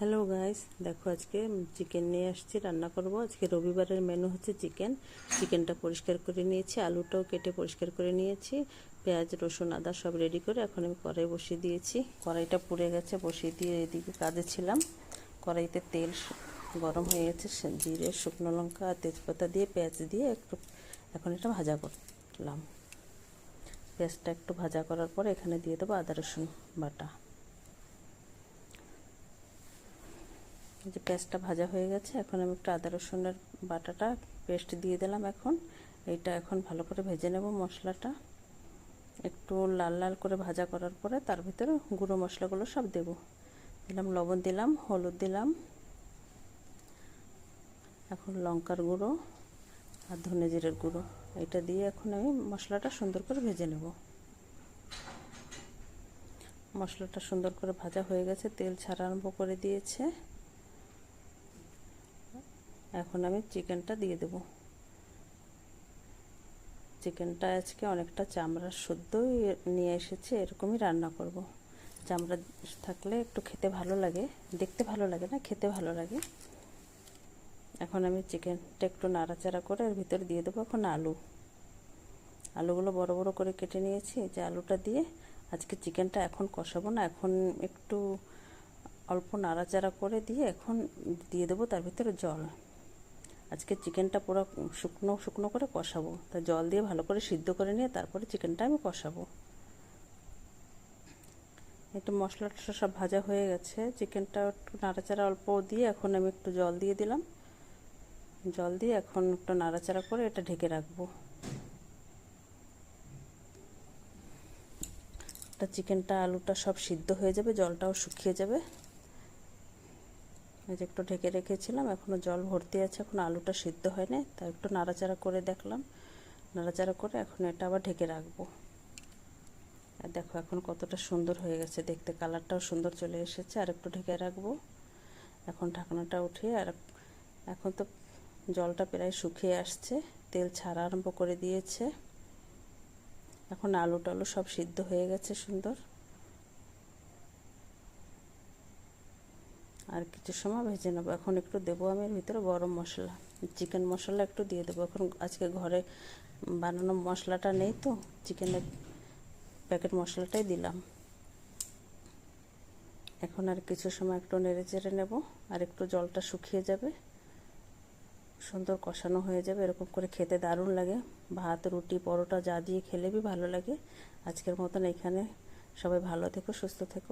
Hello guys, দেখো আজকে chicken নিয়ে আসছি, রান্না করব। আজকে রবিবারের মেনু হচ্ছে চিকেনটা পরিষ্কার করে নিয়েছি, আলুটাও কেটে পরিষ্কার করে নিয়েছি, পেঁয়াজ রসুন আদা সব রেডি করে এখন আমি কড়াই বসিয়ে দিয়েছি। কড়াইটা পুড়ে গেছে, বসিয়ে দিয়ে এদিকে কাজে ছিলাম। কড়াইতে তেল গরম হয়ে গেছে, জিরে শুকনো লঙ্কা আর তেজপাতা দিয়ে পেঁয়াজ দিয়ে একটু এখন এটা ভাজা করলাম। পেঁয়াজটা একটু ভাজা করার পরে এখানে দিয়ে দেবো আদা রসুন বাটা। যে পেঁয়াজটা ভাজা হয়ে গেছে, এখন আমি একটু আদা রসুনের বাটাটা পেস্ট দিয়ে দিলাম। এখন ভালো করে ভেজে নেব। মশলাটা একটু লাল লাল করে ভাজা করার পরে তার ভিতরে গুঁড়ো মশলাগুলো সব দিলাম। লবণ দিলাম, হলুদ দিলাম, এখন লঙ্কার গুঁড়ো আর ধনে জিরের গুঁড়ো এটা দিয়ে এখন আমি মশলাটা সুন্দর করে ভেজে নেব। মশলাটা সুন্দর করে ভাজা হয়ে গেছে, তেল ছাড়া আরম্ভ করে দিয়েছে। এখন আমি চিকেনটা দিয়ে দেব। চিকেনটা আজকে অনেকটা চামড়ার শুদ্ধই নিয়ে এসেছে, এরকমই রান্না করব। চামড়া থাকলে একটু খেতে ভালো লাগে, দেখতে ভালো লাগে না, খেতে ভালো লাগে। এখন আমি চিকেনটা একটু নাড়াচাড়া করে এর ভিতরে দিয়ে দেবো এখন আলুগুলো বড় বড় করে কেটে নিয়েছি। যে আলুটা দিয়ে আজকে চিকেনটা এখন কষাবো না, এখন একটু অল্প নাড়াচাড়া করে দিয়ে এখন দিয়ে দেবো তার ভিতরে জল। আজকে চিকেনটা পুরো শুকনো শুকনো করে কষাবো, তা জল দিয়ে ভালো করে সিদ্ধ করে নিয়ে তারপরে চিকেনটা আমি কষাবো। একটু মশলাটা সব ভাজা হয়ে গেছে, চিকেনটা একটু নাড়াচাড়া অল্প দিয়ে এখন আমি একটু জল দিয়ে দিলাম। জল দিয়ে এখন একটু নাড়াচাড়া করে এটা ঢেকে রাখবো। চিকেনটা আলুটা সব সিদ্ধ হয়ে যাবে, জলটাও শুকিয়ে যাবে। এই যে একটু ঢেকে রেখেছিলাম, এখনও জল ভর্তি আছে, এখন আলুটা সিদ্ধ হয়নি, তাই একটু নাড়াচাড়া করে দেখলাম। নাড়াচাড়া করে এখন এটা আবার ঢেকে রাখবো। আর দেখো এখন কতটা সুন্দর হয়ে গেছে দেখতে, কালারটাও সুন্দর চলে এসেছে। আর একটু ঢেকে রাখবো। এখন ঢাকনাটা উঠিয়ে এখন তো জলটা প্রায় শুকিয়ে আসছে, তেল ছাড়া আরম্ভ করে দিয়েছে। এখন আলু টালু সব সিদ্ধ হয়ে গেছে সুন্দর। আর কিছু সময় ভেজে নেবো। এখন একটু দেবো আমি এর ভিতরে গরম মশলা, চিকেন মশলা একটু দিয়ে দেবো। এখন আজকে ঘরে বানানো মশলাটা নেই, তো চিকেনের প্যাকেট মশলাটাই দিলাম। এখন আর কিছু সময় একটু নেড়ে চেড়ে নেব, আর একটু জলটা শুকিয়ে যাবে, সুন্দর কষানো হয়ে যাবে। এরকম করে খেতে দারুণ লাগে, ভাত রুটি পরোটা যা দিয়ে খেলে ভালো লাগে। আজকের মতন এখানে, সবাই ভালো থেকো, সুস্থ থেকো।